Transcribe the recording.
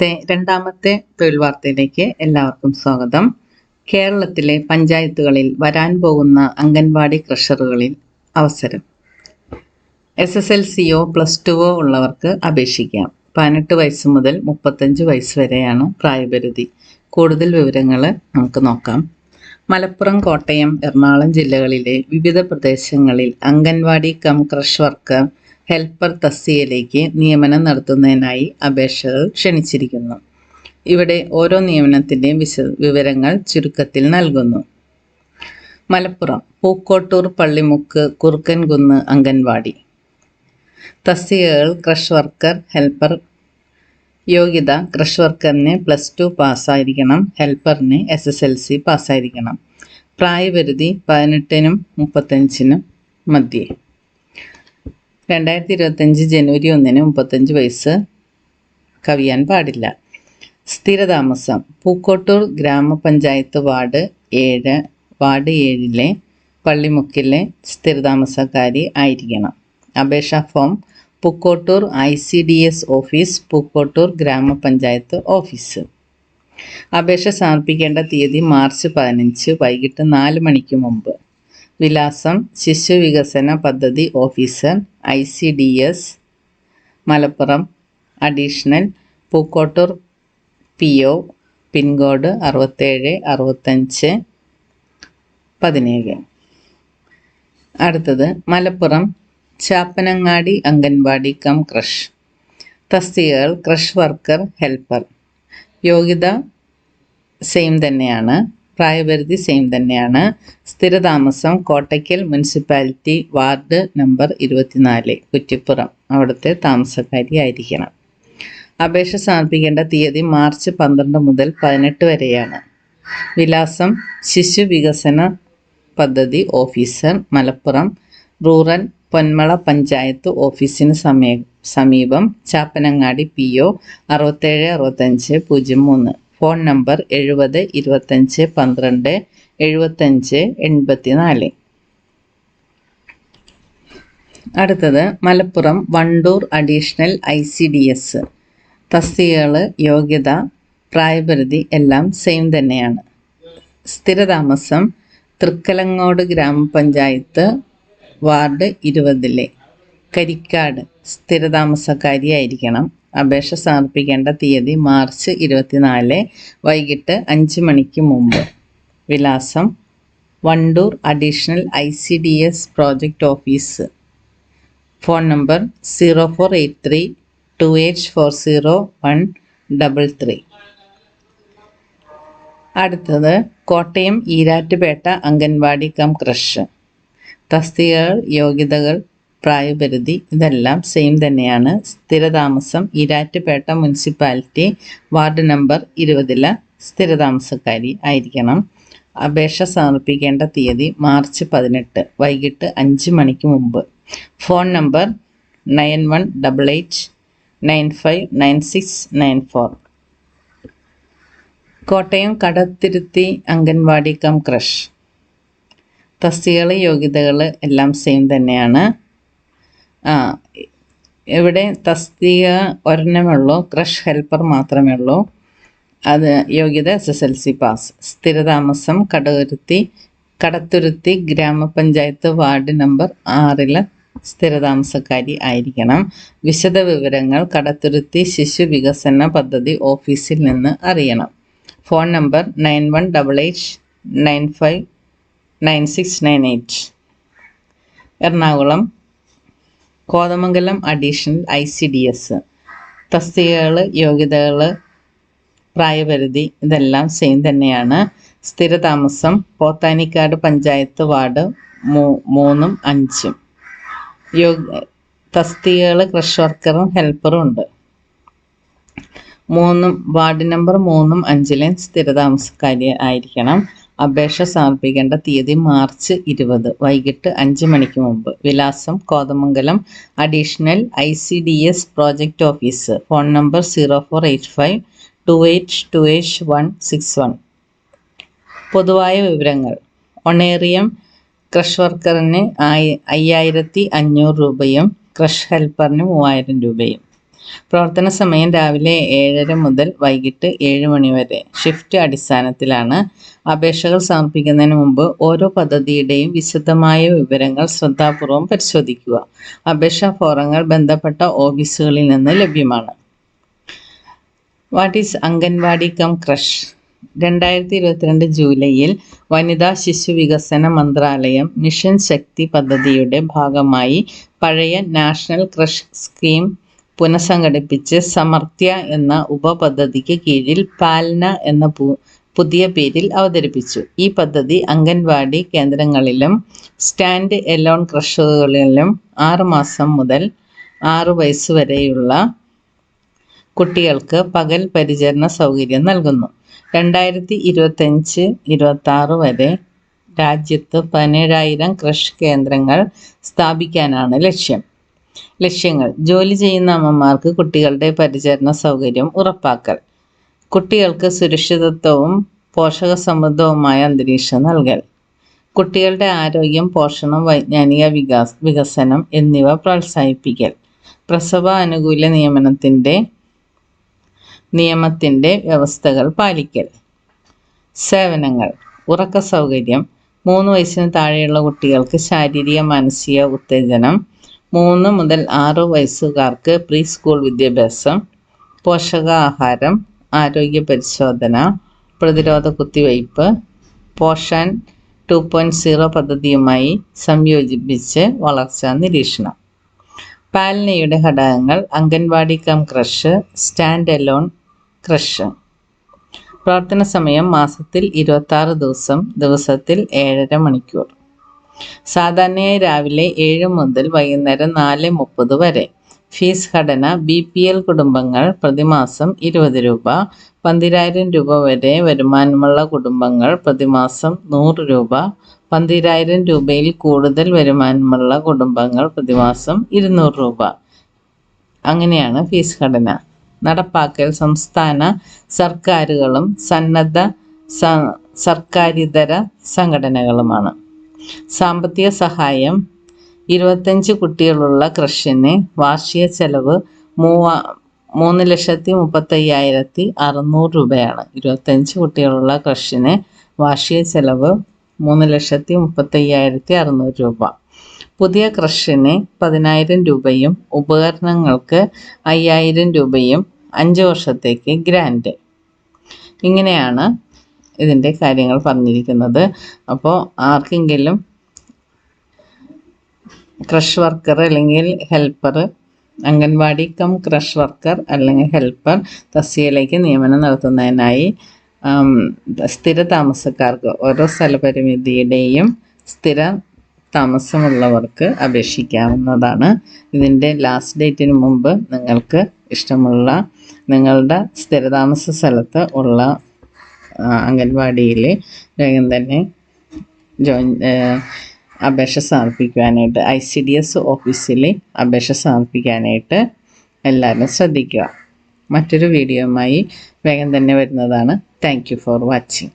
ഇന്നത്തെ രണ്ടാമത്തെ തൊഴിൽ വാർത്തയിലേക്ക് എല്ലാവർക്കും സ്വാഗതം. കേരളത്തിലെ പഞ്ചായത്തുകളിൽ വരാൻ പോകുന്ന അംഗൻവാടി ക്രഷറുകളിൽ അവസരം. SSLCയോ +2വോ ഉള്ളവർക്ക് അപേക്ഷിക്കാം. 18 വയസ്സ് മുതൽ 35 വയസ്സ് വരെയാണ് പ്രായപരിധി. കൂടുതൽ വിവരങ്ങൾ നമുക്ക് നോക്കാം. മലപ്പുറം, കോട്ടയം, എറണാകുളം ജില്ലകളിലെ വിവിധ പ്രദേശങ്ങളിൽ അംഗൻവാടി ക്രഷ് വർക്കർ, ഹെൽപ്പർ തസ്തികയിലേക്ക് നിയമനം നടത്തുന്നതിനായി അപേക്ഷകൾ ക്ഷണിച്ചിരിക്കുന്നു. ഇവിടെ ഓരോ നിയമനത്തിൻ്റെയും വിവരങ്ങൾ ചുരുക്കത്തിൽ നൽകുന്നു. മലപ്പുറം പൂക്കോട്ടൂർ, പള്ളിമുക്ക്, കുറുക്കൻകുന്ന് അംഗൻവാടി. തസ്തികകൾ ക്രഷ് വർക്കർ, ഹെൽപ്പർ. യോഗ്യത: ക്രഷ് വർക്കറിന് +2 പാസ്സായിരിക്കണം, ഹെൽപ്പറിന് SSLC പാസ്സായിരിക്കണം. പ്രായപരിധി 18നും 35നും മധ്യേ. 2025 ജനുവരി 1-ന് 35 വയസ്സ് കവിയാൻ പാടില്ല. സ്ഥിരതാമസം: പൂക്കോട്ടൂർ ഗ്രാമപഞ്ചായത്ത് വാർഡ് 7-ലെ പള്ളിമുക്കിലെ സ്ഥിരതാമസക്കാരി ആയിരിക്കണം. അപേക്ഷാ form Pookkottur ICDS office, Pookkottur ഗ്രാമപഞ്ചായത്ത് ഓഫീസ്. അപേക്ഷ സമർപ്പിക്കേണ്ട തീയതി മാർച്ച് 15 വൈകിട്ട് 4 മണിക്ക് മുമ്പ്. വിലാസം: ശിശു വികസന പദ്ധതി officer, ICDS, Malappuram additional, Pookkottur PO, pincode 676517. അടുത്തത് മലപ്പുറം ചാപ്പനങ്ങാടി അംഗൻവാടി ക്രഷ്. തസ്തികകൾ ക്രഷ് വർക്കർ, ഹെൽപ്പർ. യോഗ്യത സെയിം തന്നെയാണ്, പ്രായപരിധി സെയിം തന്നെയാണ്. സ്ഥിരതാമസം Kottakkal municipality, ward number 24, Kuttippuram, അവിടുത്തെ താമസക്കാരി ആയിരിക്കണം. അപേക്ഷ സമർപ്പിക്കേണ്ട തീയതി മാർച്ച് 12 മുതൽ 18 വരെയാണ്. വിലാസം: ശിശു വികസന പദ്ധതി ഓഫീസർ, മലപ്പുറം റൂറൽ, പൊന്മള പഞ്ചായത്ത് ഓഫീസിന് സമീപം, ചാപ്പനങ്ങാടി PO 676503. Phone number 70 25 12 75 84. അടുത്തത് മലപ്പുറം വണ്ടൂർ അഡീഷണൽ ICDS. തസ്തികകൾ, യോഗ്യത, പ്രായപരിധി എല്ലാം സെയിം തന്നെയാണ്. സ്ഥിരതാമസം തൃക്കലങ്ങോട് ഗ്രാമപഞ്ചായത്ത് വാർഡ് 20-ലെ കരിക്കാട്, സ്ഥിരതാമസക്കാരിയായിരിക്കണം. അപേക്ഷ സമർപ്പിക്കേണ്ട തീയതി മാർച്ച് 24 വൈകിട്ട് 5 മണിക്ക് മുമ്പ്. വിലാസം: Wandoor additional ICDS project office. Phone number 0483 2840 133. അടുത്തത് കോട്ടയം ഈരാറ്റുപേട്ട അംഗൻവാടി ക്രഷ്. തസ്തികകൾ, യോഗ്യതകൾ, പ്രായപരിധി ഇതെല്ലാം സെയിം തന്നെയാണ്. സ്ഥിരതാമസം ഈരാറ്റുപേട്ട മുനിസിപ്പാലിറ്റി, വാർഡ് നമ്പർ 20-ലെ സ്ഥിരതാമസക്കാരി ആയിരിക്കണം. അപേക്ഷ സമർപ്പിക്കേണ്ട തീയതി മാർച്ച് 18 വൈകിട്ട് 5 മണിക്ക് മുമ്പ്. Phone number 9188959694. Kottayam Kaduthuruthy anganwadi creche. തസ്തികകൾ, യോഗ്യതകൾ എല്ലാം സെയിം തന്നെയാണ്. ഇവിടെ തസ്തിക ഒരെണ്ണമേ ഉള്ളൂ, ക്രഷ് ഹെൽപ്പർ മാത്രമേ ഉള്ളൂ. അത് യോഗ്യത SSLC പാസ്. സ്ഥിരതാമസം കടത്തുരുത്തി ഗ്രാമപഞ്ചായത്ത് വാർഡ് നമ്പർ 6-ലെ സ്ഥിരതാമസക്കാരി ആയിരിക്കണം. വിശദ വിവരങ്ങൾ കടത്തുരുത്തി ശിശു വികസന പദ്ധതി ഓഫീസിൽ നിന്ന് അറിയണം. Phone number 9188959698. Ernakulam Kothamangalam additional ICDS. തസ്തികകൾ, യോഗ്യതകൾ, പ്രായപരിധി ഇതെല്ലാം സെയിം തന്നെയാണ്. സ്ഥിരതാമസം പോത്താനിക്കാട് പഞ്ചായത്ത് വാർഡ് 3-ഉം 5-ഉം. തസ്തികകൾ ക്രഷ് വർക്കറും ഹെൽപ്പറും ഉണ്ട്. വാർഡ് നമ്പർ 3-ഉം 5-ലെയും സ്ഥിരതാമസക്കാരി ആയിരിക്കണം. അപേക്ഷ സമർപ്പിക്കേണ്ട തീയതി മാർച്ച് 20 വൈകിട്ട് 5 മണിക്ക് മുമ്പ്. വിലാസം: Kothamangalam additional ICDS project office. Phone number 0485 2828 പൊതുവായ വിവരങ്ങൾ: ഒണേറിയം ക്രഷ് വർക്കറിന് 5500 രൂപയും ക്രഷ് ഹെൽപ്പറിന് 3000 രൂപയും. പ്രവർത്തന സമയം രാവിലെ 7:30 മുതൽ വൈകിട്ട് 7 മണി വരെ. ഷിഫ്റ്റ് അടിസ്ഥാനത്തിലാണ്. അപേക്ഷകൾ സമർപ്പിക്കുന്നതിന് മുമ്പ് ഓരോ പദ്ധതിയുടെയും വിശദമായ വിവരങ്ങൾ ശ്രദ്ധാപൂർവം പരിശോധിക്കുക. അപേക്ഷാ ഫോറങ്ങൾ ബന്ധപ്പെട്ട ഓഫീസുകളിൽ നിന്ന് ലഭ്യമാണ്. What is anganwadi come crush? 2022 ജൂലൈയിൽ വനിതാ ശിശു വികസന മന്ത്രാലയം മിഷൻ ശക്തി പദ്ധതിയുടെ ഭാഗമായി പഴയ നാഷണൽ ക്രഷ് സ്കീം പുനഃസംഘടിപ്പിച്ച് സമർത്ഥ്യ എന്ന ഉപപദ്ധതിക്ക് കീഴിൽ പാൽന എന്ന പുതിയ പേരിൽ അവതരിപ്പിച്ചു. ഈ പദ്ധതി അംഗൻവാടി കേന്ദ്രങ്ങളിലും സ്റ്റാൻഡ് എലോൺ ക്രഷുകളിലും 6 മാസം മുതൽ 6 വയസ്സ് വരെയുള്ള കുട്ടികൾക്ക് പകൽ പരിചരണ സൗകര്യം നൽകുന്നു. 2025-26 വരെ രാജ്യത്ത് 17,000 ക്രഷ് കേന്ദ്രങ്ങൾ സ്ഥാപിക്കാനാണ് ലക്ഷ്യങ്ങൾ. ജോലി ചെയ്യുന്ന അമ്മമാർക്ക് കുട്ടികളുടെ പരിചരണ സൗകര്യം ഉറപ്പാക്കൽ, കുട്ടികൾക്ക് സുരക്ഷിതത്വവും പോഷകസമൃദ്ധവുമായ അന്തരീക്ഷം നൽകൽ, കുട്ടികളുടെ ആരോഗ്യം, പോഷണം, വൈജ്ഞാനിക വികസനം എന്നിവ പ്രോത്സാഹിപ്പിക്കൽ, പ്രസവ അനുകൂല നിയമത്തിൻ്റെ വ്യവസ്ഥകൾ പാലിക്കൽ. സേവനങ്ങൾ: ഉറക്ക സൗകര്യം, 3 വയസ്സിന് താഴെയുള്ള കുട്ടികൾക്ക് ശാരീരിക മാനസിക ഉത്തേജനം, 3 മുതൽ 6 വയസ്സുകാർക്ക് പ്രീ സ്കൂൾ വിദ്യാഭ്യാസം, പോഷകാഹാരം, ആരോഗ്യ പരിശോധന, പ്രതിരോധ കുത്തിവയ്പ്, പോഷാൻ 2.0 പദ്ധതിയുമായി സംയോജിപ്പിച്ച് വളർച്ചാ നിരീക്ഷണം. പാൽനയുടെ ഘടകങ്ങൾ: anganwadi come crush, stand alone crush. പ്രവർത്തന സമയം മാസത്തിൽ 26 ദിവസം, ദിവസത്തിൽ 7.5 മണിക്കൂർ. സാധാരണയായി രാവിലെ 7 മുതൽ വൈകുന്നേരം 4:30 വരെ. ഫീസ് ഘടന: BPL കുടുംബങ്ങൾ പ്രതിമാസം 20 രൂപ, 12,000 രൂപ വരെ വരുമാനമുള്ള കുടുംബങ്ങൾ പ്രതിമാസം 100 രൂപ, 12,000 രൂപയിൽ കൂടുതൽ വരുമാനമുള്ള കുടുംബങ്ങൾ പ്രതിമാസം 200 രൂപ. അങ്ങനെയാണ് ഫീസ് ഘടന. നടപ്പാക്കൽ സംസ്ഥാന സർക്കാരുകളും സന്നദ്ധ സർക്കാരിതര സംഘടനകളുമാണ്. സാമ്പത്തിക സഹായം: 25 കുട്ടികളുള്ള ക്രഷിന് വാർഷിക ചെലവ് 3,35,600 രൂപയാണ്. 25 കുട്ടികളുള്ള ക്രഷിന് വാർഷിക ചെലവ് 3,35,600 രൂപ. പുതിയ ക്രഷിന് 10,000 രൂപയും ഉപകരണങ്ങൾക്ക് 5,000 രൂപയും 5 വർഷത്തേക്ക് ഗ്രാൻഡ്. ഇങ്ങനെയാണ് ഇതിൻ്റെ കാര്യങ്ങൾ പറഞ്ഞിരിക്കുന്നത്. അപ്പോൾ ആർക്കെങ്കിലും ക്രഷ് വർക്കർ അല്ലെങ്കിൽ helper, anganwadi come crush worker അല്ലെങ്കിൽ ഹെൽപ്പർ തസ്തികയിലേക്ക് നിയമനം നടത്തുന്നതിനായി സ്ഥിര താമസക്കാർക്ക്, ഓരോ സ്ഥലപരിമിതിയുടെയും സ്ഥിര താമസമുള്ളവർക്ക് അപേക്ഷിക്കാവുന്നതാണ്. ഇതിൻ്റെ ലാസ്റ്റ് ഡേറ്റിന് മുമ്പ് നിങ്ങൾക്ക് ഇഷ്ടമുള്ള നിങ്ങളുടെ സ്ഥിരതാമസ സ്ഥലത്ത് ഉള്ള അംഗൻവാടിയിൽ വേഗം തന്നെ അപേക്ഷ സമർപ്പിക്കുവാനായിട്ട് ICDS ഓഫീസിൽ അപേക്ഷ സമർപ്പിക്കാനായിട്ട് എല്ലാവരും ശ്രദ്ധിക്കുക. മറ്റൊരു വീഡിയോയുമായി വേഗം തന്നെ വരുന്നതാണ്. Thank you for watching.